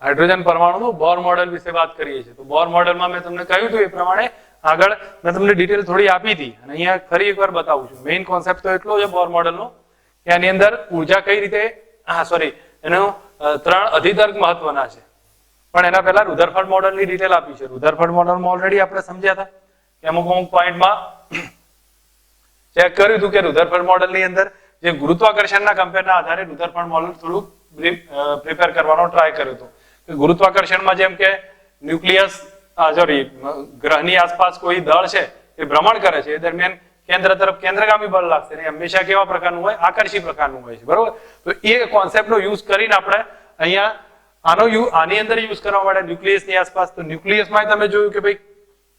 Hydrogen પરમાણુનું બોર model વિશે વાત કરીએ છીએ. તો બોર મોડેલમાં મેં તમને કહ્યું હતું એ પ્રમાણે આગળ મેં તમને ડિટેલ થોડી આપી હતી અને અહીંયા ફરી એકવાર બતાવું છું. મેઇન કોન્સેપ્ટ તો એટલો છે બોર મોડેલનો કે આની અંદર ઉર્જા કઈ રીતે એનો 3 અધિતર્ક મહત્વના છે. પણ એના પહેલા રુધરફોર્ડ મોડેલની ડિટેલ આપી છે. રુધરફોર્ડ મોડેલમાં ઓલરેડી આપણે સમજ્યા હતા કે અમુક પોઈન્ટમાં ચેક કર્યું હતું કે રુધરફોર્ડ મોડેલની અંદર જે ગુરુત્વાકર્ષણના કમ્પેરના આધારે રુધરફોર્ડ મોડેલ થોડુંક પ્રિપેર કરવાનો ટ્રાય કર્યો હતો કે ગુરુત્વાકર્ષણમાં જેમ કે ન્યુક્લિયસ ગ્રહની આસપાસ કોઈ દળ છે એ ભ્રમણ કરે છે એ દરમિયાન કેન્દ્ર તરફ કેન્દ્રગામી બળ લાગશે અને હંમેશા કેવા પ્રકારનું હોય? આકર્ષી પ્રકારનું હોય છે, બરોબર? તો એ કોન્સેપ્ટનો યુઝ કરીને આપણે અહીંયા આની અંદર યુઝ કરવા માટે ન્યુક્લિયસની આસપાસ, તો ન્યુક્લિયસમાં તમે જોયું કે ભાઈ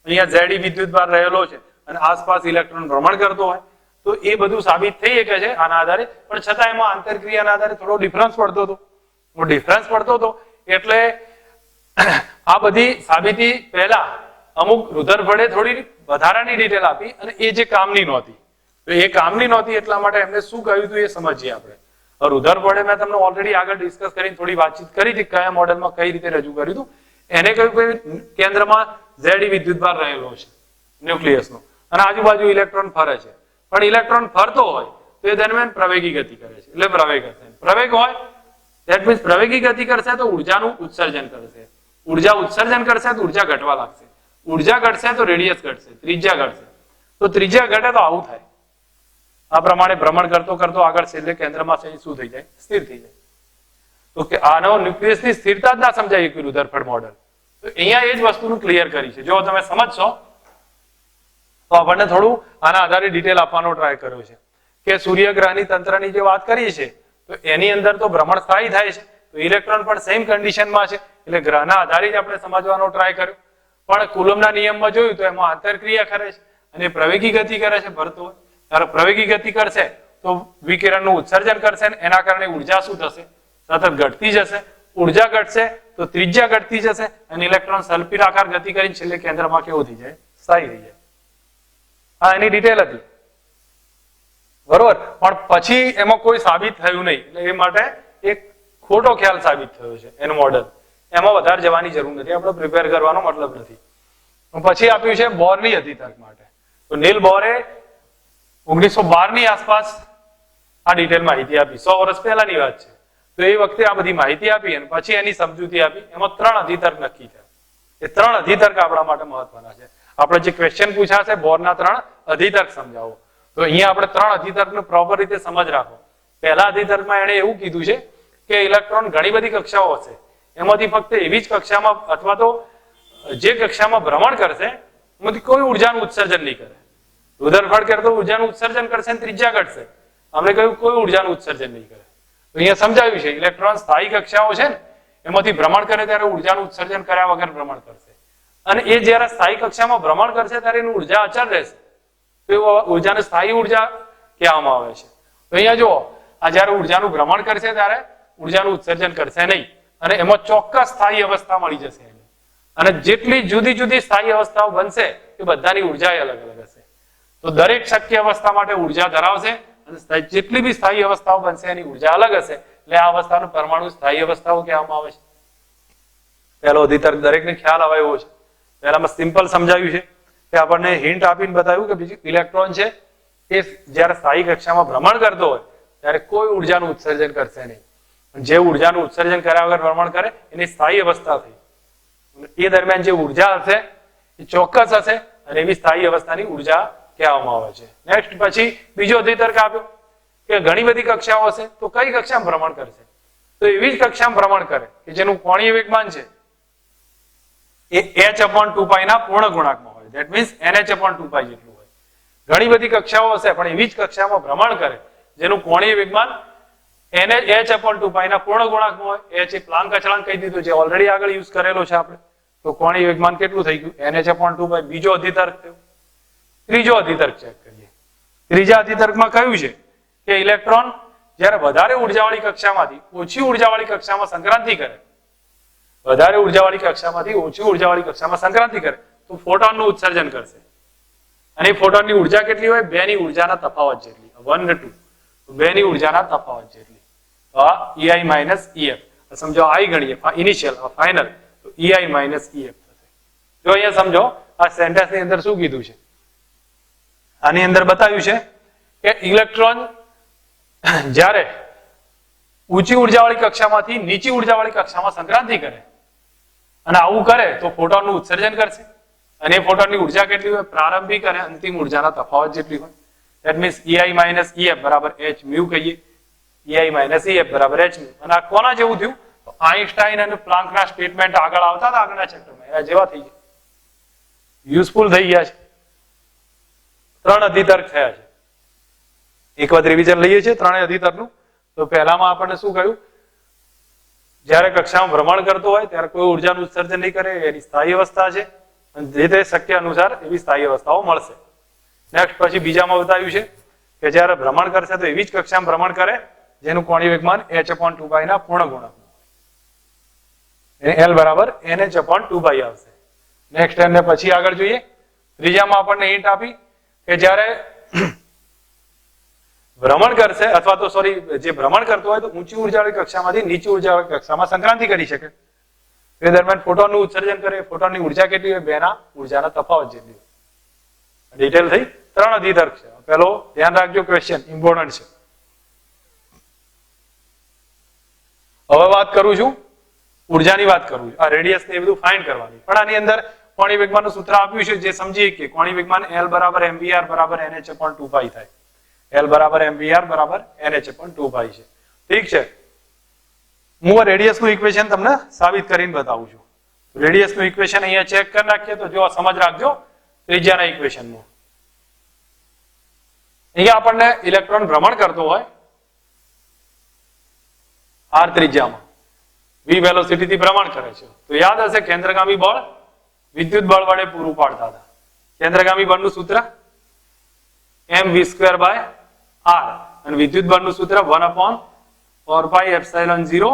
અહીંયા Ze વિદ્યુતભાર રહેલો છે અને આસપાસ ઇલેક્ટ્રોન ભ્રમણ કરતો હોય. તો એ બધું સાબિત થઈ શકે છે આના આધારે, પણ છતાં એમાં આંતરક્રિયાના આધારે થોડો ડિફરન્સ પડતો હતો. એટલે આ બધી સાબિતી પહેલા અમુક રુધરફોર્ડે થોડી વધારાની ડિટેલ આપી અને એ જે કામની નહોતી. તો એ કામની નહોતી એટલા માટે એમને શું કહ્યું હતું એ સમજીએ આપણે. રુધરફોર્ડે મેં તમને ઓલરેડી આગળ ડિસ્કસ કરીને થોડી વાતચીત કરી હતી કયા મોડેલમાં કઈ રીતે રજૂ કર્યું હતું. એને કહ્યું કે કેન્દ્રમાં Ze વિદ્યુતભાર રહેલો છે ન્યુક્લિયસનો અને આજુબાજુ ઇલેક્ટ્રોન ફરે છે. પણ ઇલેક્ટ્રોન ફરતો હોય તો એ દરમિયાન પ્રવેગી ગતિ કરે છે, એટલે પ્રવેગ હશે. પ્રવેગ હોય ધેટ મીન્સ પ્રવેગી ગતિ કરશે તો ઉર્જાનું ઉત્સર્જન કરશે. ઉર્જા ઉત્સર્જન કરશે તો ઉર્જા ઘટવા લાગશે. ઉર્જા ઘટશે તો રેડિયસ ઘટશે, ત્રિજ્યા ઘટશે. તો ત્રિજ્યા ઘટે તો આવું થાય. આ પ્રમાણે ભ્રમણ કરતો કરતો આગળ છેલ્લે કેન્દ્રમાં શું થઈ જાય? સ્થિર થઈ જાય. તો કે આનો ન્યુક્લિયસની સ્થિરતા જ ના સમજાય એક રુધરફોર્ડ મોડેલ. તો અહીંયા એ જ વસ્તુનું ક્લિયર કરી છે. જો તમે સમજશો તો આપણને થોડું આના આધારે ડિટેલ આપવાનો ટ્રાય કર્યો છે કે સૂર્યગ્રહની તંત્રની જે વાત કરીએ છીએ તો એની અંદર તો ભ્રમણ સ્થાયી થાય છે, તો ઇલેક્ટ્રોન પણ સેમ કન્ડિશનમાં છે, એટલે ગ્રહના આધારે જ આપણે સમજવાનો ટ્રાય કર્યો. પણ કુલમના નિયમમાં જોયું તો એમાં આંતરક્રિયા કરે છે અને પ્રવેગી ગતિ કરે છે ભરતો હોય. ત્યારે પ્રવેગી ગતિ કરશે તો વિકિરણનું ઉત્સર્જન કરશે અને એના કારણે ઉર્જા શું થશે? સતત ઘટતી જશે. ઉર્જા ઘટશે તો ત્રિજ્યા ઘટતી જશે અને ઇલેક્ટ્રોન સલ્ફિરાકાર ગતિ કરીને છેલ્લે કેન્દ્રમાં કેવું થઈ જાય? સ્થાયી થઈ જાય. આ એની ડિટેલ હતી, બરોબર. પણ પછી એમાં કોઈ સાબિત થયું નહીં, એટલે એ માટે એક ખોટો ખ્યાલ સાબિત થયો છે એનું મોડેલ. એમાં વધારે જવાની જરૂર નથી, આપણે પ્રિપેર કરવાનો મતલબ નથી. પછી આપ્યું છે બોરની અધિતર્ક માટે. તો નીલ બોરે 1912 ની આસપાસ આ ડિટેલ માહિતી આપી. 100 વર્ષ પહેલાની વાત છે. તો એ વખતે આ બધી માહિતી આપી અને પછી એની સમજૂતી આપી. એમાં 3 અધિતર્ક નક્કી થયા. એ 3 અધિતર્ક આપણા માટે મહત્વના છે. આપણે જે ક્વેશ્ચન પૂછાશે બોરના 3 અધિતર્ક સમજાવો, તો અહીંયા આપણે 3 અધિતર્કનું પ્રોપર રીતે સમજ રાખો. પહેલા અધિતર્કમાં એણે એવું કીધું છે કે ઇલેક્ટ્રોન ઘણી બધી કક્ષાઓ હશે, એમાંથી ફક્ત એવી જ કક્ષામાં અથવા તો જે કક્ષામાં ભ્રમણ કરશે એમાંથી કોઈ ઉર્જાનું ઉત્સર્જન નહીં કરે. રુધરફોર્ડ કરતો ઉર્જાનું ઉત્સર્જન કરશે અને ત્રિજ્યા ઘટશે. અમને કહ્યું કોઈ ઉર્જાનું ઉત્સર્જન નહીં કરે. તો અહીંયા સમજાવ્યું છે ઇલેક્ટ્રોન સ્થાયી કક્ષાઓ છે ને એમાંથી ભ્રમણ કરે ત્યારે ઉર્જાનું ઉત્સર્જન કર્યા વગર ભ્રમણ કરશે, અને એ જ્યારે સ્થાયી કક્ષામાં ભ્રમણ કરશે ત્યારે એની ઉર્જા અચળ રહેશે. તો એ ઉર્જાને સ્થાયી ઉર્જા કહેવામાં આવે છે. તો અહીંયા જુઓ, આ જ્યારે ઉર્જાનું ભ્રમણ કરશે ત્યારે ઉર્જાનું ઉત્સર્જન કરશે નહીં અને એમાં ચોક્કસ સ્થાયી અવસ્થા મળી જશે એને. અને જેટલી જુદી જુદી સ્થાયી અવસ્થાઓ બનશે એ બધાની ઉર્જા અલગ અલગ હશે. તો દરેક શક્ય અવસ્થા માટે ઉર્જા ધરાવશે અને જેટલી બી સ્થાયી અવસ્થાઓ બનશે એની ઉર્જા અલગ હશે. એટલે આ અવસ્થાનો પરમાણુ સ્થાયી અવસ્થાઓ કહેવામાં આવે છે. પહેલો અધિતર્ક દરેકને ખ્યાલ આવે એવો છે. પહેલામાં સિમ્પલ સમજાવ્યું છે કે આપણને હિન્ટ આપીને બતાવ્યું કે બીજું ઇલેક્ટ્રોન છે એ જ્યારે સ્થાયી કક્ષામાં ભ્રમણ કરતો હોય ત્યારે કોઈ ઉર્જાનું ઉત્સર્જન કરશે નહીં. જે ઉર્જાનું ઉત્સર્જન કર્યા વગર ભ્રમણ કરે એની સ્થાયી અવસ્થા થઈ. એ દરમિયાન જે ઉર્જા હશે એ ચોક્કસ હશે અને એવી સ્થાયી અવસ્થાની ઉર્જા કહેવામાં આવે છે. નેક્સ્ટ પછી બીજો અધિતર્ક આપ્યો કે ઘણી બધી કક્ષાઓ હશે, તો કઈ કક્ષામાં ભ્રમણ કરશે? તો એવી જ કક્ષામાં ભ્રમણ કરે કે જેનું કોણીય વેગમાન છે એ h/2π ના પૂર્ણ ગુણાંકમાં હોય. ધેટ મીન્સ nh/2π જેટલું હોય. ઘણી બધી કક્ષાઓ હશે પણ એવી જ કક્ષામાં ભ્રમણ કરે જેનું કોણીય વેગમાન h/2π ના પૂર્ણ ગુણાંકમાં હોય. h એ પ્લાન્ક અચળાંક કહી દીધું છે, ઓલરેડી આગળ યુઝ કરેલો છે આપણે. તો કોણીય વેગમાન કેટલું થઈ ગયું? nh/2π. બીજો અધિતર્ક થયો. ત્રીજો અધિતર્ક ચેક કરીએ. ત્રીજા અધિતર્કમાં કહ્યું છે કે ઇલેક્ટ્રોન જ્યારે વધારે ઉર્જાવાળી કક્ષામાંથી ઓછી ઉર્જાવાળી કક્ષામાં સંક્રાંતિ કરે, વધારે ઉર્જાવાળી કક્ષામાંથી ઓછી ઉર્જાવાળી કક્ષામાં સંક્રાંતિ કરે તો ફોટોનનું ઉત્સર્જન કરશે. અને ફોટોનની ઉર્જા કેટલી હોય? 2 ની ઉર્જાના તફાવત જેટલી. 1 અને 2 2 ની ઉર્જાના તફાવત જેટલી. તો આ EI - EF સમજો આઈ ગણીએ ઇનિશિયલ ફાઇનલ તો EI માઇનસ EF થશે. જો અહીંયા સમજો આ સેન્ટેન્સ ની અંદર શું કીધું છે, આની અંદર બતાવ્યું છે કે ઇલેક્ટ્રોન જ્યારે ઊંચી ઉર્જાવાળી કક્ષામાંથી નીચી ઉર્જાવાળી કક્ષામાં સંક્રાંતિ કરે અને આવું કરે તો ફોટોનનું ઉત્સર્જન કરશે અને એ ફોટોનની ઉર્જા કેટલી હોય, પ્રારંભિક અને અંતિમ ઉર્જાના તફાવત જેટલી હોય. That means EI minus EF બરાબર h મ્યુ કહીએ. EI માઇનસ EF બરાબર h મ્યુ. અને આ કોના જેવું થયું, તો આઈન્સ્ટાઈન અને પ્લાન્કના સ્ટેટમેન્ટ આગળ આવતા હતા આગળના ચેપ્ટરમાં, એના જેવા થઈ ગયા, યુઝફુલ થઈ ગયા છે. 3 અધિતર્ક થયા છે. એક વખત રિવિઝન લઈએ છીએ 3 અધિતર્કનું. તો પહેલામાં આપણને શું કહ્યું, જ્યારે કક્ષામાં ભ્રમણ કરતો હોય ત્યારે કોઈ ઉર્જાનું ઉત્સર્જન નહીં કરે, એની સ્થાયી અવસ્થા છે અને જે તે શક્ય અનુસાર એવી સ્થાયી અવસ્થાઓ મળશે. નેક્સ્ટ પછી બીજામાં બતાવ્યું છે કે જ્યારે ભ્રમણ કરશે તો એવી જ કક્ષામાં ભ્રમણ કરે જેનું કોણીય વેગમાન h/2π ના પૂર્ણ ગુણક, L બરાબર NH/2π આવશે. નેક્સ્ટ એમને પછી આગળ જોઈએ. ત્રીજામાં આપણને હિન્ટ આપી કે જ્યારે ભ્રમણ કરશે અથવા તો સોરી જે ભ્રમણ કરતો હોય તો ઊંચી ઉર્જાવાળી કક્ષામાંથી નીચી ઉર્જાવાળી કક્ષામાં સંક્રાંતિ કરી શકે. એ દરમિયાન ફોટોનનું ઉત્સર્જન કરે, ફોટોનની ઉર્જા કેટલી હોય, બેના ઉર્જાના તફાવત જેટલી હોય. ડિટેલ થઈ. 3 અધિતર્ક છે. પેલો ધ્યાન રાખજો, ક્વેશ્ચન ઇમ્પોર્ટન્ટ છે. હવે વાત કરું છું ઉર્જાની વાત કરું છું. આ રેડિયસ ને એ બધું ફાઇન્ડ કરવાની, પણ આની અંદર કોણીય વેગમાનનું સૂત્ર આપ્યું છે જે સમજીએ કે કોણીય વેગમાન L બરાબર mvr બરાબર NH/2π થાય. L બરાબર mvr બરાબર NH/2π છે. ઠીક છે. હું રેડિયસનું ઇક્વેશન તમને સાબિત કરીને બતાવું છું. રેડિયસનું ઇક્વેશન અહીંયા ચેક કરી નાખીએ તો જો સમજ રાખજો. ત્રિજ્યાના ઇક્વેશનમાં અહીંયા આપણને ઇલેક્ટ્રોન ભ્રમણ કરતો હોય r ત્રિજ્યામાં v વેલોસિટી થી ભ્રમણ કરે છે, તો યાદ હશે કેન્દ્રગામી બળ વિદ્યુત બળ વડે પૂરું પાડતા હતા. કેન્દ્રગામી બળનું સૂત્ર mv²/r અને વિદ્યુત બળનું સૂત્ર 1/4πε0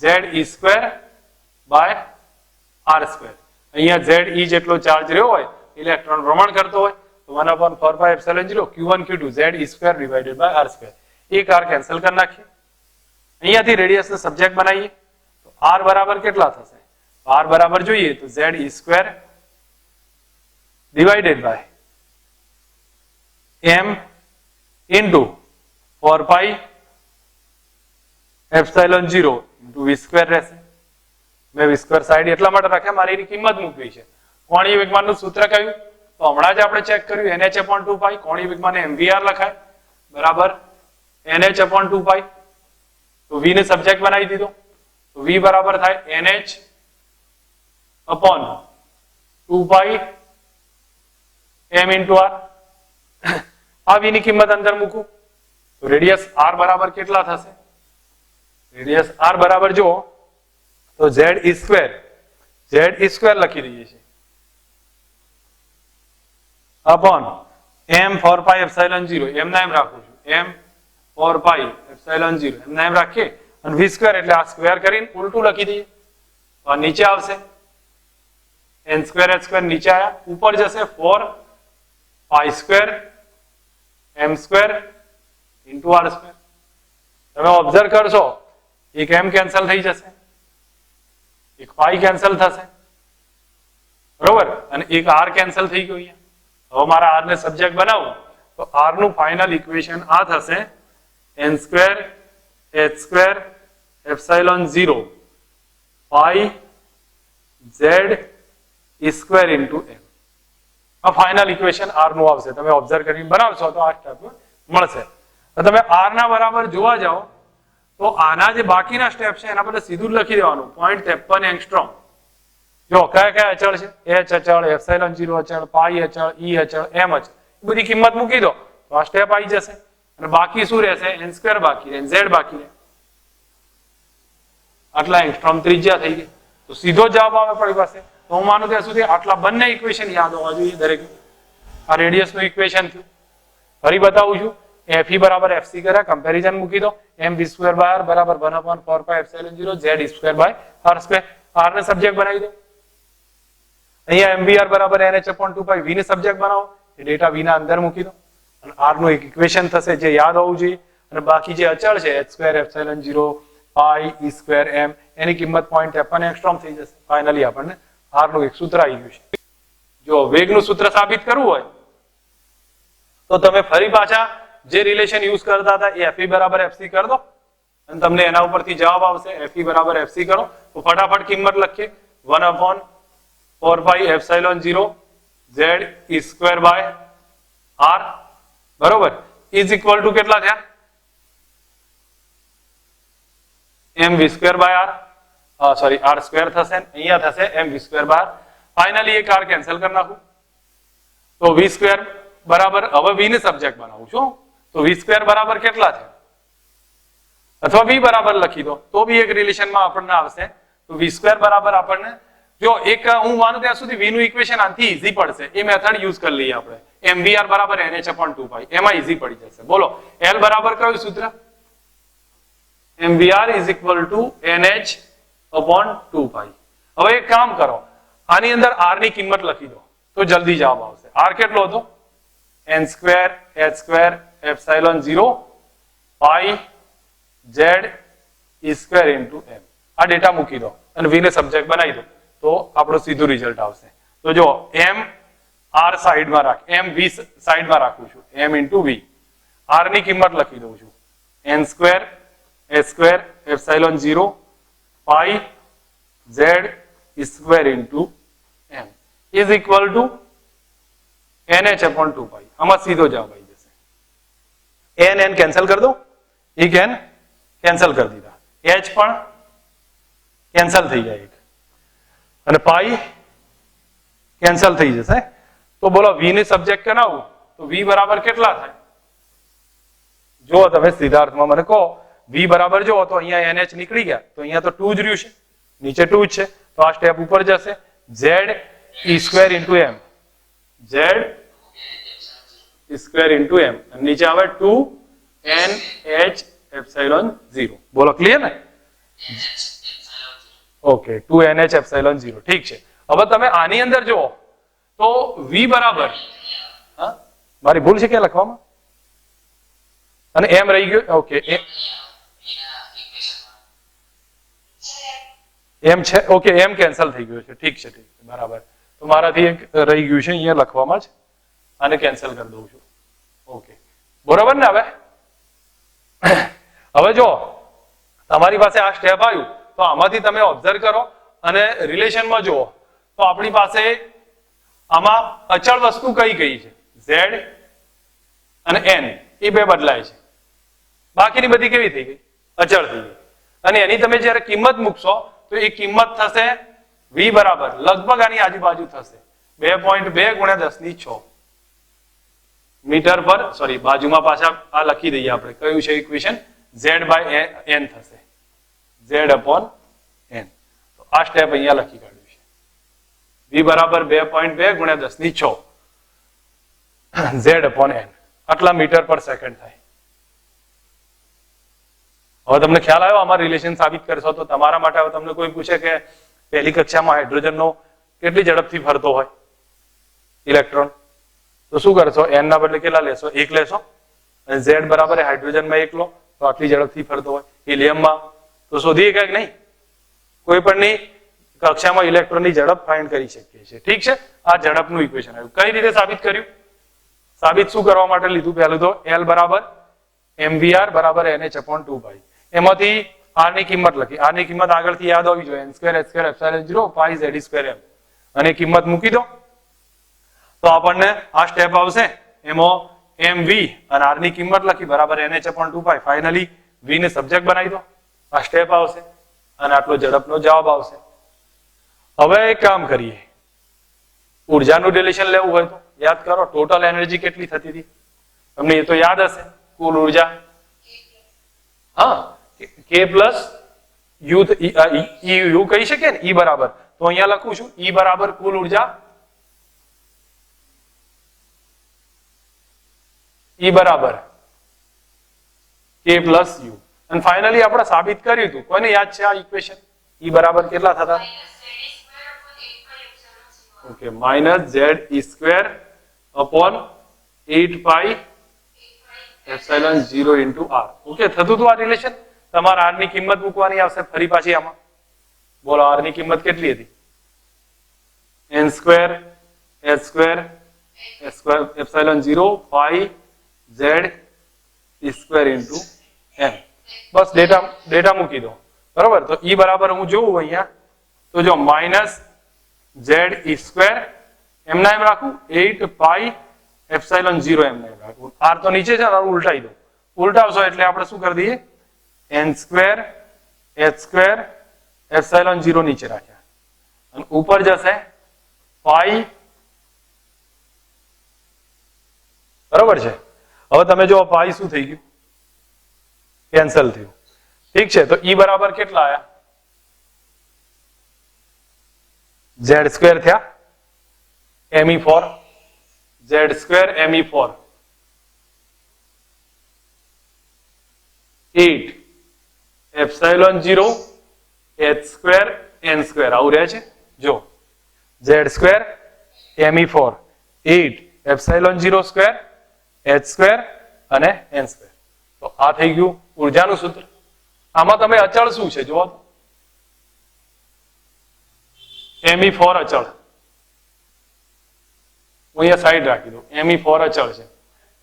ze²/r². અહીંયા ze જેટલો ચાર્જ રહ્યો હોય, ઇલેક્ટ્રોન ભ્રમણ કરતો હોય તો 1/4πε0 q1 q2 ze²/r². એક r કેન્સલ કરી નાખીએ. અહીંયાથી રેડિયસનો સબ્જેક્ટ બનાવીએ તો r બરાબર કેટલા થશે, r બરાબર જોઈએ તો ze² divided by m into 4πε0 into v² રહેશે. મેં v² સાઈડ એટલા માટે રાખ્યા મારે એની કિંમત મૂકવી છે. કોણીય વેગમાનનું સૂત્ર કયું, તો હમણાં જ આપણે ચેક કર્યું NH/2π. કોણીય વેગમાન mvr લખાય બરાબર NH/2π. તો v ને સબ્જેક્ટ બનાવી દીધો તો v બરાબર થાય NH/2π m ઇન્ટુ r. આ v ની કિંમત અંદર મૂકું તો રેડિયસ r બરાબર કેટલા થશે, રેડિયસ r બરાબર જો તો ze² લખી દઈએ છીએ અપોન m4πε0. એમના એમ રાખું છું, m4πε0 એમના એમ રાખીએ અને v² એટલે આ સ્ક્વેર કરીને ઉલટું લખી દઈએ તો આ નીચે આવશે n²h² નીચે આયા, ઉપર જશે 4π² m² ઇન્ટુ r². તમે ઓબ્ઝર્વ કરશો એક m કેન્સલ થઈ જશે, એક પાઈ કેન્સલ થશે બરોબર, અને એક r કેન્સલ થઈ ગયો. અહીંયા હવે મારા r ને સબ્જેક્ટ બનાવું તો r નું ફાઇનલ ઇક્વેશન આ થશે n²h²ε0 પાઈ ze² ઇન્ટુ m. આ ફાઇનલ ઇક્વેશન r નું આવશે. તમે ઓબ્ઝર્વ કરીને બનાવશો તો આ સ્ટેપમાં મળશે. તમે r ના બરાબર જોવા જાઓ તો આના જે બાકીના સ્ટેપ છે એના પર સીધું લખી દેવાનું 0.53 એંગસ્ટ્રોમ. જો કયા કયા અચળ છે, h અચળ, ε0 અચળ, પાઈ અચળ, e અચળ, m અચળ, બધી કિંમત મૂકી દો તો આ સ્ટેપ આવી જશે અને બાકી શું રહેશે, n² બાકી રહે, z બાકી રહે. આટલા એંગસ્ટ્રોમ ત્રિજ્યા થઈ ગઈ તો સીધો જવાબ આવે આપણી પાસે. તો હું માનું ત્યાં સુધી આટલા બંને ઇક્વેશન યાદ હોવા જોઈએ દરેક. આ રેડિયસનું ઇક્વેશન થયું. ફરી બતાવું છું, fe બરાબર fc કર્યા, કમ્પેરિઝન મૂકી દો, mv²/r બરાબર 1/4πε0 ze²/r². r ને સબ્જેક્ટ બનાવી દો. અહીંયા mvr બરાબર NH/2π, v ને સબ્જેક્ટ બનાવો, એ ડેટા v ના અંદર મૂકી દો અને r નું એક ઇક્વેશન થશે જે યાદ હોવું જોઈએ. અને બાકી જે અચળ છે h²ε0 પાઈ ઈ સ્ક્વેર એમ, એની કિંમત 0.53 એંગસ્ટ્રોમ થઈ જશે. ફાઇનલી આપણને આર નું એક સૂત્ર આવી ગયું છે. જો વેગનું સૂત્ર સાબિત કરવું હોય તો તમે ફરી પાછા જે રિલેશન યુઝ કરતા હતા એ Fe બરાબર FC કરી દો અને તમને એના ઉપરથી જવાબ આવશે. Fe બરાબર FC કરો તો ફટાફટ કિંમત લખીએ 1/4 pi epsilon 0 z e square by r બરોબર ઇઝ ઇક્વલ ટુ કેટલા થયા mv square by r sorry r square થશે અહીંયા થશે mv square by r. Finally એક r કેન્સલ કરી નાખું તો v સ્ક્વેર બરાબર હવે v ને સબ્જેક્ટ બનાવું છું તો v સ્ક્વેર બરાબર કેટલા છે અથવા v બરાબર લખી દો તો બી એક રિલેશનમાં આપણને આવશે. તો v સ્ક્વેર બરાબર આપણને જો એક હું માનું ત્યાં સુધી v નું ઇક્વેશન આથી ઈઝી પડશે એ મેથડ યુઝ કરી લઈએ આપણે. mvr બરાબર nh/2 એમાં ઈઝી પડી જશે. બોલો l બરાબર કયું સૂત્ર mvr is equal to nh/2 હવે એક કામ કરો આની અંદર r ની કિંમત લખી દો તો જલ્દી જવાબ આવશે. r કેટલો હતો n square h square epsilon 0 pi z e square into m. આ ડેટા મૂકી દો અને v ને સબ્જેક્ટ બનાવી દો તો આપણું સીધું રિઝલ્ટ આવશે. તો જો m r સાઈડમાં રાખ m v સાઈડમાં રાખું છું m ઇન્ટુ v. r ની કિંમત લખી દઉં છું n square h square epsilon 0 pi z e square into m is equal two nh/2 આમાં સીધો જવાબ આવી જશે. n કેન્સલ કરી દો એ કેન્સલ કરી દીધા h પણ કેન્સલ થઈ જાય એક અને પાઈ કેન્સલ થઈ જશે. તો બોલો v ને સબ્જેક્ટ બનાવું તો v બરાબર કેટલા થાય જો તમે સિદ્ધાર્થમાં મને કહો v બરાબર જો તો અહીંયા nh નીકળી ગયા તો અહીંયા તો 2 જ રહ્યું છે નીચે 2 જ છે તો આ સ્ટેપ ઉપર જશે z e square into m z e square into m અને નીચે આવે 2nh એપ્સિલોન 0. બોલો ક્લિયર ને ઓકે 2nh એપ્સિલોન 0 ઠીક છે. હવે તમે આની અંદર જુઓ તો v બરાબર મારી ભૂલ છે કે લખવામાં અને m રહી ગયો ઓકે m છે ઓકે m કેન્સલ થઈ ગયું છે ઠીક છે બરાબર. તો મારાથી એક રહી ગયું છે અહીંયા લખવામાં જ આને કેન્સલ કરી દઉં છું. ઓકે બરાબર ને. હવે જો તમારી પાસે આ સ્ટેપ આવ્યું તો આમાંથી તમે ઓબ્ઝર્વ કરો અને રિલેશનમાં જુઓ તો આપણી પાસે આમાં અચળ વસ્તુ કઈ છે z અને n એ બે બદલાય છે બાકીની બધી કેવી થઈ ગઈ અચળ થઈ ગઈ અને એની તમે જ્યારે કિંમત મૂકશો તો એ કિંમત થશે v બરાબર લગભગ આની આજુબાજુ થશે 2.2 ગુણ્યા 10⁶ મીટર પર સોરી બાજુમાં પાછા આ લખી દઈએ આપણે કયું છે ઇક્વેશન z બાય n થશે z/n. તો આ સ્ટેપ અહીંયા લખી કાઢ્યું છે v બરાબર 2.2 ગુણ્યા 10⁶ z/n આટલા મીટર પર સેકન્ડ થાય. હવે તમને ખ્યાલ આવ્યો આમાં રિલેશન સાબિત કરશો તો તમારા માટે હવે તમને કોઈ પૂછે કે પહેલી કક્ષામાં હાઇડ્રોજનનો કેટલી ઝડપથી ફરતો હોય ઇલેક્ટ્રોન તો શું કરશો n ના બદલે કેટલા લેશો 1 લેશો અને z બરાબર હાઇડ્રોજનમાં 1 લો તો આટલી ઝડપથી ફરતો હોય. હિલિયમમાં તો શોધીએ કે નહીં કોઈ પણની કક્ષામાં ઇલેક્ટ્રોનની ઝડપ ફાઇન્ડ કરી શકીએ છીએ. ઠીક છે આ ઝડપનું ઇક્વેશન આવ્યું. કઈ રીતે સાબિત કર્યું સાબિત શું કરવા માટે લીધું પહેલું તો l બરાબર mvr બરાબર nh/2 એમાંથી r ની કિંમત લખી r ની કિંમત આગળથી યાદ હોવી જોઈએ n square h square epsilon 0 pi z square m અને કિંમત મૂકી દો તો આપણને આ સ્ટેપ આવશે એમાં mv અને r ની કિંમત લખી બરાબર nh/2 ફાઇનલી v ને સબ્જેક્ટ બનાવી દો આ સ્ટેપ આવશે અને આટલો ઝડપનો જવાબ આવશે. હવે એક કામ કરીએ ઉર્જાનું રિલેશન લેવું હોય તો યાદ કરો ટોટલ એનર્જી કેટલી થતી હતી તમને એ તો યાદ હશે કુલ ઉર્જા હા k પ્લસ u u કહી શકીએ ને e બરાબર તો અહીંયા લખું છું e બરાબર કુલ ઉર્જા e બરાબર k પ્લસ u અને ફાઇનલી આપણે સાબિત કર્યું હતું કોઈને યાદ છે આ ઇક્વેશન e બરાબર કેટલા થતા okay minus z e square upon 8 pi epsilon 0 into r. Okay થતું હતું આ રિલેશન તમારે આર ની કિંમત મૂકવાની આવશે ફરી પાછી આમાં. બોલો આર ની કિંમત કેટલી હતી? n square h square s square epsilon 0 pi z square into m. Bus data મૂકી દો. બરોબર. તો E બરાબર હું જોઉં અહીંયા તો જો માઇનસ z સ્ક્વેર એમના એમ રાખું 8 પાઈ એપ્સિલોન 0 એમના એમ રાખું. r તો નીચે છે તારું ઉલટાઈ દો. ઉલટાવશો એટલે આપણે શું કરી દઈએ n square h square epsilon 0 નીચે રાખ્યા અને ઉપર જશે પાઈ. બરોબર છે. હવે તમે જો પાઈ શું થઈ ગયું? કેન્સલ થયું. ઠીક છે. તો E બરાબર કેટલા આયા? z સ્ક્વેર થયા me4 z square me4 8 epsilon 0 h square n square આવું રહે છે. જો z square me4 8 epsilon 0 square h square અને n સ્ક્વેર. તો આ થઈ ગયું ઉર્જાનું સૂત્ર. આમાં તમે અચળ શું છે જુઓ. me4 અચળ હું અહીંયા સાઈડ રાખી દઉં. me4 અચળ છે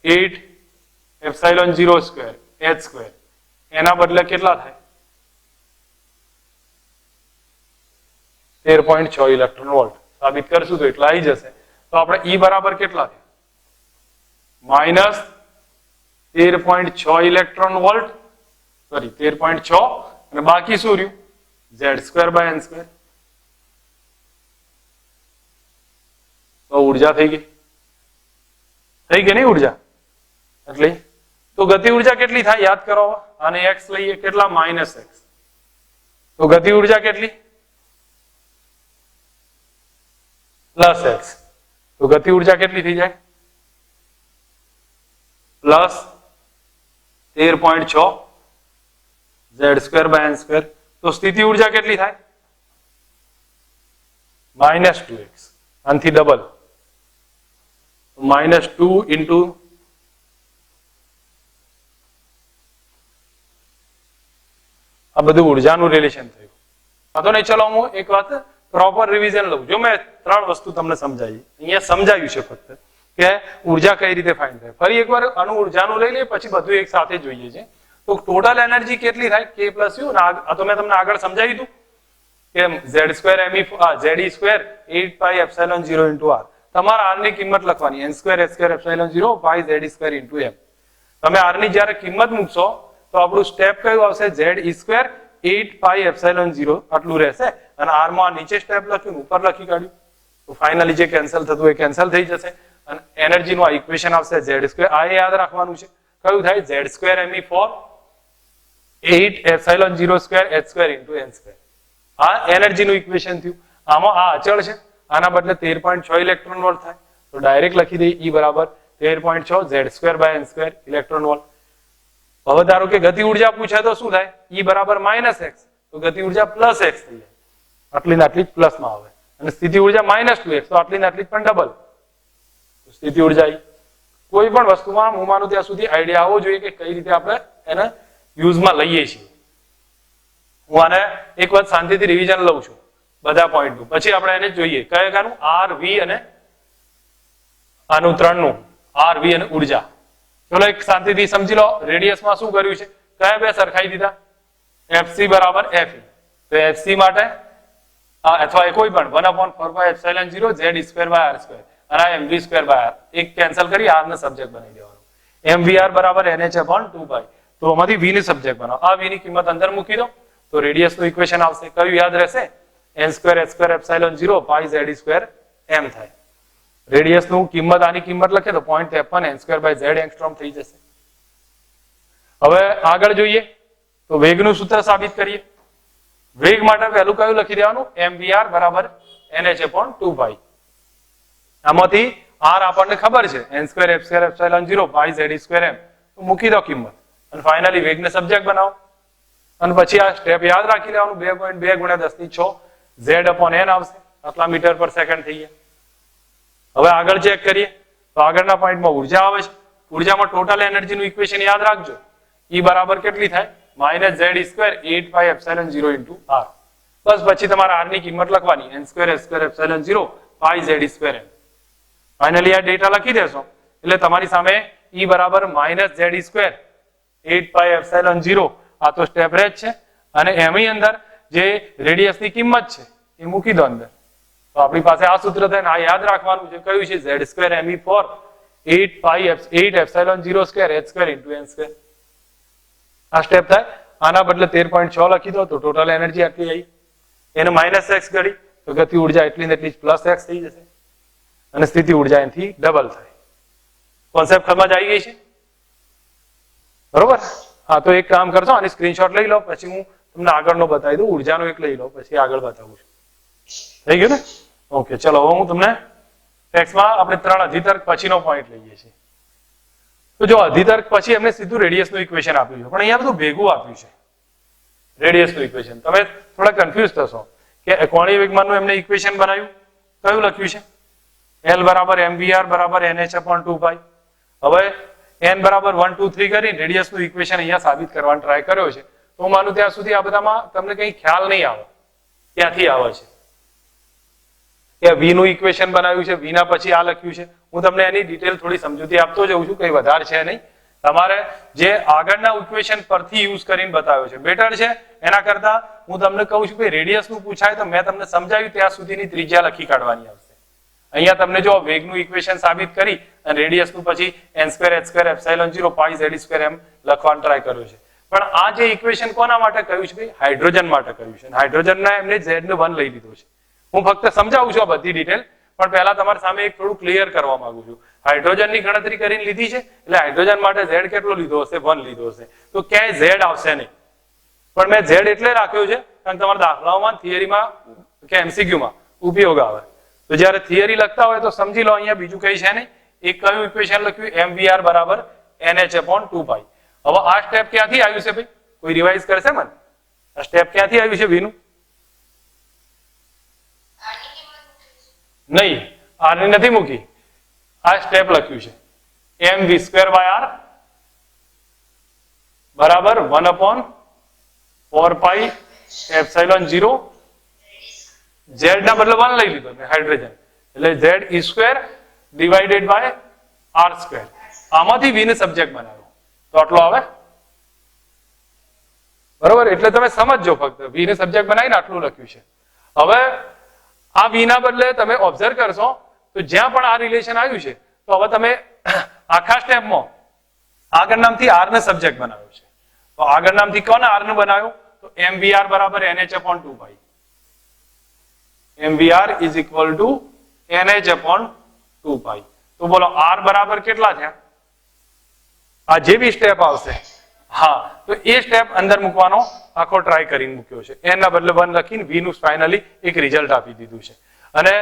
8 એપ્સિલોન 0 સ્ક્વેર h સ્ક્વેર. એના બદલે કેટલા થાય? 13.6 ઇલેક્ટ્રોન વોલ્ટ. સાબિત કરશું તો એટલા આવી જશે. તો આપણે E બરાબર કેટલા થયા? માઇનસ 13.6 ઇલેક્ટ્રોન વોલ્ટ સોરી 13.6 અને બાકી શું રહ્યું? z square by n square. તો ઉર્જા થઈ ગઈ નહીં ઉર્જા? એટલે તો ગતિ ઉર્જા કેટલી થાય યાદ કરો. અને x લઈએ કેટલા? Minus x. તો ગતિ ઉર્જા કેટલી? Plus x. તો ગતિ ઉર્જા કેટલી થઈ જાય? Plus 13.6 z square by n square. તો સ્થિતિ ઉર્જા કેટલી થાય? Minus 2x. આનાથી ડબલ માઇનસ 2 ઇન્ટુ આ બધું ઉર્જાનું રિલેશન થયું. વાંધો નહીં. ચલો હું એક વાત પ્રોપર રિવિઝન લઉં. જો મેં 3 વસ્તુ તમને સમજાવી. અહીંયા સમજાવ્યું છે ફક્ત કે ઉર્જા કઈ રીતે ફાઇન્ડ થાય. ફરી એકવાર આનું ઉર્જાનું લઈ લઈએ પછી બધું એક સાથે જોઈએ છે. તો ટોટલ એનર્જી કેટલી થાય? k plus u. આ તો મેં તમને આગળ સમજાવી દીધું કે z square z square 8 pi epsilon 0 into r. તમારે r ની કિંમત લખવાની n square h square epsilon 0 pi z square into m. તમે r ની જ્યારે કિંમત મૂકશો તો આપણું સ્ટેપ કયું આવશે? z સ્ક્વેર 8 પાઈ એપ્સિલોન 0 આટલું રહેશે. અને r માં નીચે સ્ટેપ લખ્યું ઉપર લખી કાઢ્યું. તો ફાઇનલી જે કેન્સલ થતું એ કેન્સલ થઈ જશે અને એનર્જી નું આ ઇક્વેશન આવશે z સ્ક્વેર. આ યાદ રાખવાનું છે. કયું થાય? z square me4 8 epsilon 0 square h square into n square. આ એનર્જી નું ઇક્વેશન થયું. આમાં આ અચળ છે. આના બદલે 13.6 ઇલેક્ટ્રોન વોલ્ટ થાય. તો ડાયરેક્ટ લખી દઈએ E બરાબર 13.6 z square by n square electron volt. હવે ધારો કે ગતિ ઉર્જા પૂછે તો શું થાય? E બરાબર માઇનસ x. તો ગતિ ઉર્જા પ્લસ x થઈ જાય. આટલી ને આટલી પ્લસ માં આવે. અને સ્થિતિ ઉર્જા માઇનસ 2x. તો આટલી ને આટલી પણ ડબલ. સ્થિતિ ઉર્જા કોઈ પણ વસ્તુમાં હું માનું ત્યાં સુધી આઈડિયા આવવો જોઈએ કે કઈ રીતે આપણે એને યુઝમાં લઈએ છીએ. હું આને એક વાત શાંતિથી રિવિઝન લઉં છું બધા પોઈન્ટનું. પછી આપણે એને જોઈએ કયા કયાનું? આર વી અને આનું 3 નું આર વી અને ઉર્જા. ચલો એક શાંતિથી સમજી લો. રેડિયસમાં શું કર્યું છે? કયા બે સરખાઈ દીધા? fc બરાબર fe. તો fc માટે અથવા કોઈ પણ 1/4 epsilon 0 z square by r square અને આ mv સ્ક્વેર બાય r. એક કેન્સલ કરી r ને સબ્જેક્ટ બનાવી દેવાનો. mvr બરાબર nh/2 તો આમાંથી v ને સબ્જેક્ટ બનાવો. આ v ની કિંમત અંદર મૂકી દો તો રેડિયસ નું ઇક્વેશન આવશે. કયું યાદ રહેશે? n square h square epsilon 0 pi z square m થાય. રેડિયસ નું કિંમત આની કિંમત લખે તો 0.53 n square by z angstrom થઈ જશે. હવે આગળ જોઈએ તો વેગનું સૂત્ર સાબિત કરીએ. વેગ માટે પહેલું કયું લખી દેવાનું? mvr બરાબર nh/2 આમાંથી r આપણને ખબર છે n square h square epsilon 0 pi z square m. તો મૂકી દો કિંમત અને ફાઇનલી વેગને સબ્જેક્ટ બનાવો. અને પછી આ સ્ટેપ યાદ રાખી લેવાનું. 2.2 ગુણ્યા 10⁶ z/n આવશે. આટલા મીટર પર સેકન્ડ થઈ ગયા. હવે આગળ ચેક કરીએ તો આગળના પોઈન્ટમાં ઉર્જા આવે છે. ઉર્જામાં ટોટલ એનર્જી નું ઇક્વેશન યાદ રાખજો. E બરાબર કેટલી થાય? Minus Z square 8 pi epsilon 0 into R. બસ પછી તમારે આર ની કિંમત લખવાની n square s square epsilon 0 pi Z square m. Finally આ ડેટા લખી દેશો એટલે તમારી સામે E બરાબર minus Z square 8 pi epsilon 0 આ તો સ્ટેપ રેટ છે અને એની અંદર જે રેડિયસ ની કિંમત છે એ મૂકી દો અંદર. તો આપણી પાસે આ સૂત્ર થાય. આ યાદ રાખવાનું છે કયું છે z સ્ક્વેર me ફોર 8 પાઈ 8 epsilon 0 square h square into n square. આ સ્ટેપ થાય. આના બદલે 13.6 લખી દો તો ટોટલ એનર્જી આટલી આવી. એને માઇનસ x ગણી તો ગતિ ઉર્જા એટલી ને એટલી પ્લસ x થઈ જશે અને સ્થિતિ ઉર્જા એનાથી ડબલ થાય. કોન્સેપ્ટ સમજ આવી ગઈ છે બરોબર? હા તો એક કામ કરશો આની સ્ક્રીનશોટ લઈ લો પછી હું તમને આગળનો બતાવી દઉં. ઉર્જાનો એક લઈ લો પછી આગળ બતાવું છું. થઈ ગયું ને? ઓકે ચલો હવે હું તમને ટેક્સ્ટમાં આપણે 3 અધિતર્ક પછીનો પોઈન્ટ લઈએ છીએ. તો જો અધિતર્ક પછી એમને સીધું રેડિયસનું ઇક્વેશન આપ્યું છે પણ અહીંયા બધું ભેગું આપ્યું છે રેડિયસનું ઇક્વેશન. તમે થોડા કન્ફ્યુઝ થશો કે કોણીય વેગમાનનું એમને ઇક્વેશન બનાવ્યું કયું લખ્યું છે L બરાબર mvr બરાબર nh/2 પાઈ. હવે n બરાબર 1 2 3 કરીને રેડિયસનું ઇક્વેશન અહીંયા સાબિત કરવાનો ટ્રાય કર્યો છે. તો હું માનું ત્યાં સુધી આ બધામાં તમને કંઈ ખ્યાલ નહીં આવે ક્યાંથી આવે છે કે v નું ઇક્વેશન બનાવ્યું છે v ના પછી આ લખ્યું છે. હું તમને એની ડિટેલ થોડી સમજૂતી આપતો જઉં છું કઈ વધારે છે નહીં. તમારે જે આગળના ઇક્વેશન પરથી યુઝ કરીને બતાવ્યો છે બેટર છે એના કરતા હું તમને કહું છું કે રેડિયસ નું પૂછાય તો મેં તમને સમજાવ્યું ત્યાં સુધીની ત્રિજ્યા લખી કાઢવાની આવશે. અહીંયા તમને જો વેગનું ઇક્વેશન સાબિત કરી અને રેડિયસ નું પછી n square h square epsilon 0 pi z square m લખવાનો ટ્રાય કર્યો છે. પણ આ જે ઇક્વેશન કોના માટે કહ્યું છે ભાઈ હાઇડ્રોજન માટે કહ્યું છે. હાઇડ્રોજન ના એમને z ને 1 લઈ લીધો છે. હું ફક્ત સમજાવું છું આ બધી ડિટેલ પણ પહેલા તમારી સામે એક થોડું ક્લિયર કરવા માંગુ છું. હાઇડ્રોજન ની ગણતરી કરીને લીધી છે એટલે હાઇડ્રોજન માટે z કેટલો લીધો હશે 1 લીધો હશે તો ક્યાંય z આવશે નહીં. પણ મેં z એટલે રાખ્યો છે કારણ કે તમારા દાખલાઓમાં થિયરીમાં કે MCQ માં ઉપયોગ આવે. તો જ્યારે થિયરી લખતા હોય તો સમજી લો અહીંયા બીજું કઈ છે નહીં. એક કયું ઇક્વેશન લખ્યું mvr બરાબર nh/2 પાઈ. હવે આ સ્ટેપ ક્યાંથી આવ્યું છે ભાઈ કોઈ રિવાઇઝ કરશે મને? આ સ્ટેપ ક્યાંથી આવ્યું છે v નું? નહીં r ની નથી મૂકી. આ સ્ટેપ લખ્યું છે mv²/r બરાબર 1/4 પાઈ એપ્સિલોન 0 z ના બદલે 1 લઈ લીધો મેં હાઇડ્રોજન એટલે z² ડિવાઇડેડ બાય r². આમાંથી v ને સબ્જેક્ટ બનાવ્યો તો આટલો આવે બરોબર. એટલે તમે સમજજો ફક્ત v ને સબ્જેક્ટ બનાવીને આટલું લખ્યું છે. હવે આ v ના બદલે તમે ઓબ્ઝર્વ કરશો તો જ્યાં પણ આ રિલેશન આવ્યું છે તો હવે તમે આખા સ્ટેપમાં આગળ નામથી r ને સબ્જેક્ટ બનાવ્યો છે. તો આગળ નામથી કોને r ને બનાવ્યો તો mvr બરાબર nh/2 pi. mvr is equal to nh/2 પાઈ. તો બોલો r બરાબર કેટલા થયા? આ જે બી સ્ટેપ આવશે હા તો એ સ્ટેપ અંદર મૂકવાનો આખો ટ્રાય કરીને મૂક્યો છે. n ના બદલે 1 લખીને v નું ફાઇનલી એક રિઝલ્ટ આપી દીધું છે અને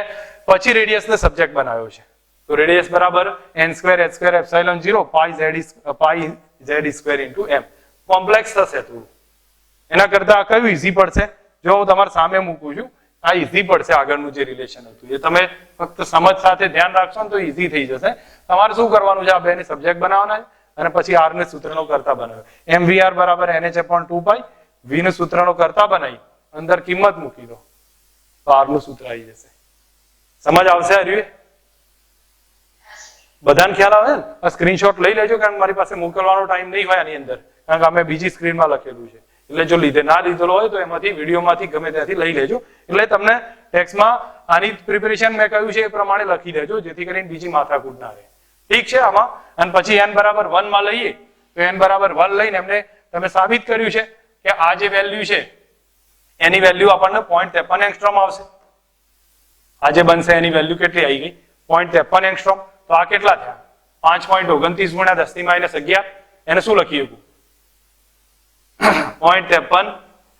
પછી રેડિયસ ને સબ્જેક્ટ બનાવ્યો છે. તો રેડિયસ બરાબર n² h² epsilon 0 pi z square into m. Complex થશે થોડું એના કરતા આ કયું ઈઝી પડશે? જો હું તમારા સામે મૂકું છું આ ઈઝી પડશે. આગળનું જે રિલેશન હતું એ તમે ફક્ત સમજ સાથે ધ્યાન રાખશો ને તો ઈઝી થઈ જશે. તમારે શું કરવાનું છે? આ બે ને સબ્જેક્ટ બનાવવાના છે અને પછી r ને સૂત્રનો કરતા બનાવ્યો. mvr બરાબર nh/2 પાઈ v ને સૂત્રનો કરતા બનાવી અંદર કિંમત મૂકી દો તો r નું સૂત્ર આવી જશે. સમજ આવશે હરિવે? બધાને ખ્યાલ આવે ને? આ સ્ક્રીનશોટ લઈ લેજો કારણ કે મારી પાસે મોકલવાનો ટાઈમ નહીં હોય આની અંદર કારણ કે અમે બીજી સ્ક્રીનમાં લખેલું છે. એટલે જો ના લીધેલો હોય તો એમાંથી વિડીયોમાંથી ગમે ત્યાંથી લઈ લેજો. એટલે તમને ટેક્સ્ટમાં આની પ્રિપેરેશન મેં કહ્યું છે એ પ્રમાણે લખી દેજો જેથી કરીને બીજી માથાકૂટ ના રહે. ઠીક છે આમાં? અને પછી n બરાબર 1 માં લઈએ તો n બરાબર 1 લઈને એમને તમે સાબિત કર્યું છે કે આ જે વેલ્યુ છે એની વેલ્યુ આપણને 0.53 એંગસ્ટ્રોમ આવશે. આ જે બનશે એની વેલ્યુ કેટલી આવી ગઈ? 0.53 એંગસ્ટ્રોમ. તો આ કેટલા થયા? 5.29 ગુણ્યા 10⁻11. એને શું લખી શકું? 0.53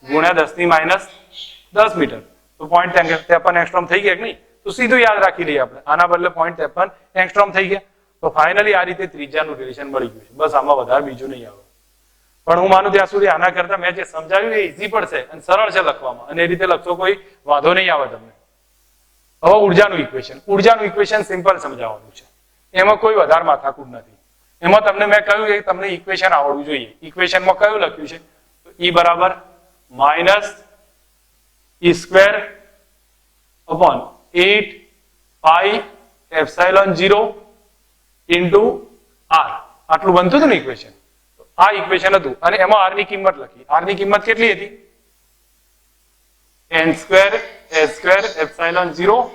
ગુણ્યા 10⁻10 મીટર. તો 0.53 એંગસ્ટ્રોમ થઈ ગયા કે નહીં? તો સીધું યાદ રાખી લઈએ આપણે. આના બદલે 0.53 એંગસ્ટ્રોમ થઈ ગયા. તો ફાઇનલી આ રીતે ત્રિજ્યાનું રિલેશન મળી ગયું છે. બસ આમાં વધારે બીજું નહીં આવે. પણ હું માનું ત્યાં સુધી આના કરતા મેં જે સમજાવ્યું એ ઈઝી પડશે અને સરળ છે લખવામાં અને એ રીતે લખશો કોઈ વાંધો નહીં આવે તમને. હવે ઉર્જાનું ઇક્વેશન. ઉર્જાનું ઇક્વેશન સિમ્પલ સમજાવવાનું છે. એમાં કોઈ વધારે માથાકૂટ નથી. એમાં તમને મેં કહ્યું કે તમને ઇક્વેશન આવડવું જોઈએ. ઇક્વેશનમાં કયું લખ્યું છે? તો E બરાબર minus E square upon 8 pi epsilon 0 into R. આટલું બનતું હતું ને ઇક્વેશન. આ ઇક્વેશન હતું અને એમાં R ની કિંમત લખી. R ની કિંમત કેટલી હતી? n square a square epsilon 0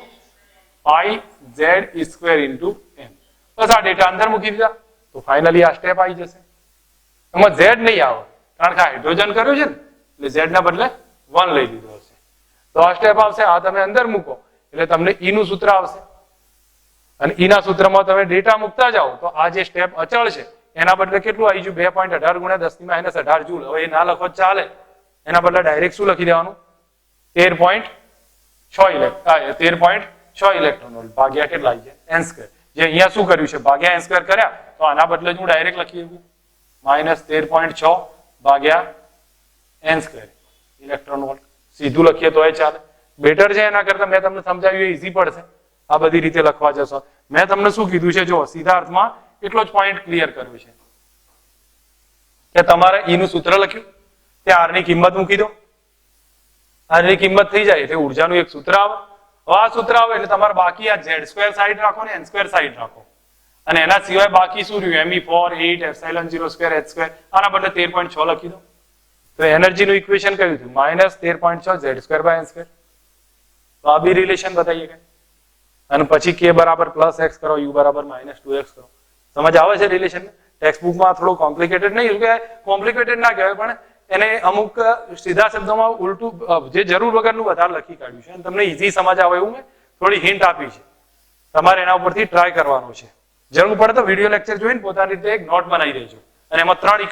pi z E square into n. બસ આ ડેટા અંદર મૂકી દીધા તો ફાઇનલી આ સ્ટેપ આવી જશે. એમાં z નહીં આવે કારણ કે હાઇડ્રોજન કર્યું છે ને એટલે z ના બદલે 1 લઈ લીધો હશે. તો આ સ્ટેપ આવશે. આ તમે અંદર મૂકો એટલે તમને E નું સૂત્ર આવશે અને E ના સૂત્રમાં તમે ડેટા મૂકતા જાઓ તો આ જે સ્ટેપ અચળ છે એના બદલે કેટલું આવી ગયું? 2.18 ગુણ્યા 10 ની માઇનસ 18 જૂલ. હવે એ ના લખો ચાલે, એના બદલે ડાયરેક્ટ શું લખી દેવાનું? 13.6 ઇલેક્ટ્રોન વોલ્ટ ભાગ્યા કેટલા આવી જાય? n square. જે અહીંયા શું કર્યું છે? ભાગ્યા n સ્ક્વેર કર્યા તો આના બદલે હું ડાયરેક્ટ લખી શકું -13.6 ભાગ્યા n સ્ક્વેર ઇલેક્ટ્રોન વોલ્ટ. સીધું લખીએ તો એ ચાલે. બેટર છે એના કરતા મેં તમને સમજાવ્યું એ ઈઝી પડશે. આ બધી રીતે લખવા જશો. મેં તમને શું કીધું છે? જો સીધા અર્થમાં એટલો જ પોઈન્ટ ક્લિયર કર્યો છે કે તમારે E નું સૂત્ર લખ્યું, ત્યાં R ની કિંમત મૂકી દો. R ની કિંમત થઈ જાય એટલે ઉર્જાનું એક સૂત્ર આવે. હવે આ સૂત્ર આવે એટલે તમારે બાકી આ z² સાઈડ રાખો ને n² સાઈડ રાખો અને એના સિવાય બાકી શું રહ્યું? Me4 8 epsilon 0 square h square. આના બદલે 13.6 લખી દો. તો એનર્જીનું ઇક્વેશન કયું થયું? -13.6 z² બાય n સ્ક્વેર. તો આ બી રિલેશન બતાવીએ કે અને પછી k બરાબર +x કરો, u બરાબર -2x કરો. સમજ આવે છે રિલેશન? ટેક્સ્ટબુકમાં થોડું કોમ્પ્લિકેટેડ નહીં કે કોમ્પ્લિકેટેડ ના કહેવાય પણ એને અમુક સીધા શબ્દોમાં ઉલટું જે જરૂર વગરનું વધારે લખી કાઢ્યું છે અને તમને ઈઝી સમજ આવે એવું મેં થોડી હિન્ટ આપી છે. તમારે એના ઉપરથી ટ્રાય કરવાનું છે. જરૂર પડે તો વિડીયો લેક્ચર જોઈને પોતાની રીતે એક નોટ બનાવી દેજો અને એમાં 3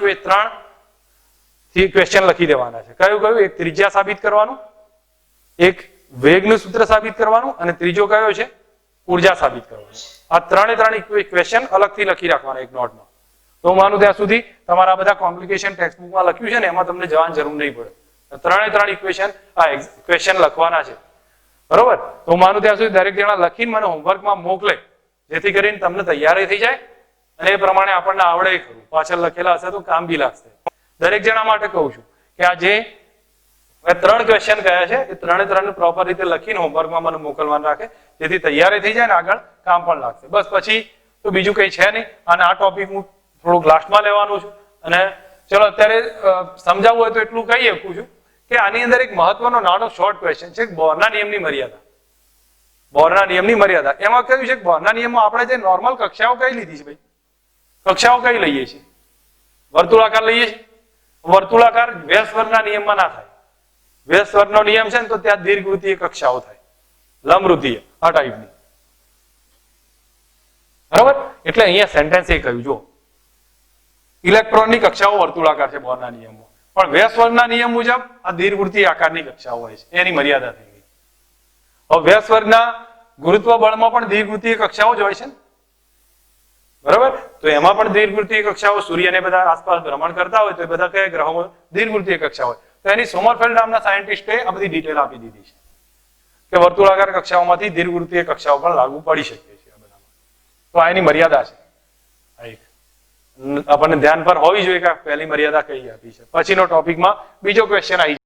થી ક્વેશ્ચન લખી દેવાના છે. કયું કયું? એક ત્રિજ્યા સાબિત કરવાનું, એક વેગનું સૂત્ર સાબિત કરવાનું અને ત્રીજો કયો છે? ઉર્જા સાબિત કરવાનું. આ 3 ક્વેશ્ચન અલગથી લખી રાખવાના એક નોટમાં. તો હું માનું ત્યાં સુધી તમારા બધા કોમ્પ્લિકેશન ટેક્સ્ટબુકમાં લખ્યું છે ને એમાં તમને જવાની જરૂર નહીં પડે. 3 ક્વેશ્ચન લખવાના છે, બરોબર? તો હું માનું ત્યાં સુધી દરેક જણા લખીને મને હોમવર્કમાં મોકલે જેથી કરીને તમને તૈયારી થઈ જાય અને એ પ્રમાણે આપણને આવડે ખરું. પાછળ લખેલા હશે તો કામ બી લાગશે. દરેક જણા માટે કહું છું કે આ જે 3 ક્વેશ્ચન કયા છે એ 3 પ્રોપર રીતે લખીને હોમવર્કમાં મને મોકલવાનું રાખે જેથી તૈયારી થઈ જાય ને આગળ કામ પણ લાગશે. બસ પછી તો બીજું કઈ છે નહીં. અને આ ટોપિક હું થોડુંક લાસ્ટમાં લેવાનું છું અને ચલો અત્યારે સમજાવવું હોય તો એટલું કહી શકું છું કે આની અંદર એક મહત્વનો નાનો શોર્ટ ક્વેશ્ચન છે બોરના નિયમની મર્યાદા. બોરના નિયમની મર્યાદા એમાં કહ્યું છે કે બોરના નિયમમાં આપણે જે નોર્મલ કક્ષાઓ કઈ લીધી છે ભાઈ? કક્ષાઓ કઈ લઈએ છીએ? વર્તુળાકાર લઈએ છીએ. વર્તુળાકાર વ્યાસવર્ગના નિયમમાં ના થાય. વ્યાસવર્ગનો નિયમ છે ને તો ત્યાં દીર્ઘવૃત્તીય કક્ષાઓ થાય, લંબવૃત્તીય આ ટાઈપની, બરાબર? એટલે અહીંયા સેન્ટેન્સ એ કહ્યું જો ઇલેક્ટ્રોનની કક્ષાઓ વર્તુળાકાર છે બોરના નિયમમાં, પણ વ્યાસવર્ગના નિયમ મુજબ આ દીર્ઘવૃત્તીય આકારની કક્ષાઓ હોય છે. એની મર્યાદા થઈ ગઈ. હવે વ્યાસવર્ગના ગુરુત્વ બળમાં પણ દીર્ઘવૃત્તીય કક્ષાઓ જ હોય છે ને, બરાબર? તો એમાં પણ દીર્ઘવૃત્તીય કક્ષાઓ સૂર્યને બધા આસપાસ ભ્રમણ કરતા હોય તો એ બધા કયા ગ્રહોમાં દીર્ઘવૃત્તીય કક્ષા હોય. તો એની સોમરફેલ્ડ નામના સાયન્ટિસ્ટે આ બધી ડિટેલ આપી દીધી છે કે વર્તુળાકાર કક્ષાઓમાંથી દીર્ઘવૃત્તીય કક્ષાઓ પણ લાગુ પડી શકે છે આ બધામાં. તો આ એની મર્યાદા છે. આપણને ધ્યાન પર હોવી જોઈએ કે પહેલી મર્યાદા કઈ આપી છે. પછીનો ટોપિકમાં બીજો ક્વેશ્ચન આવી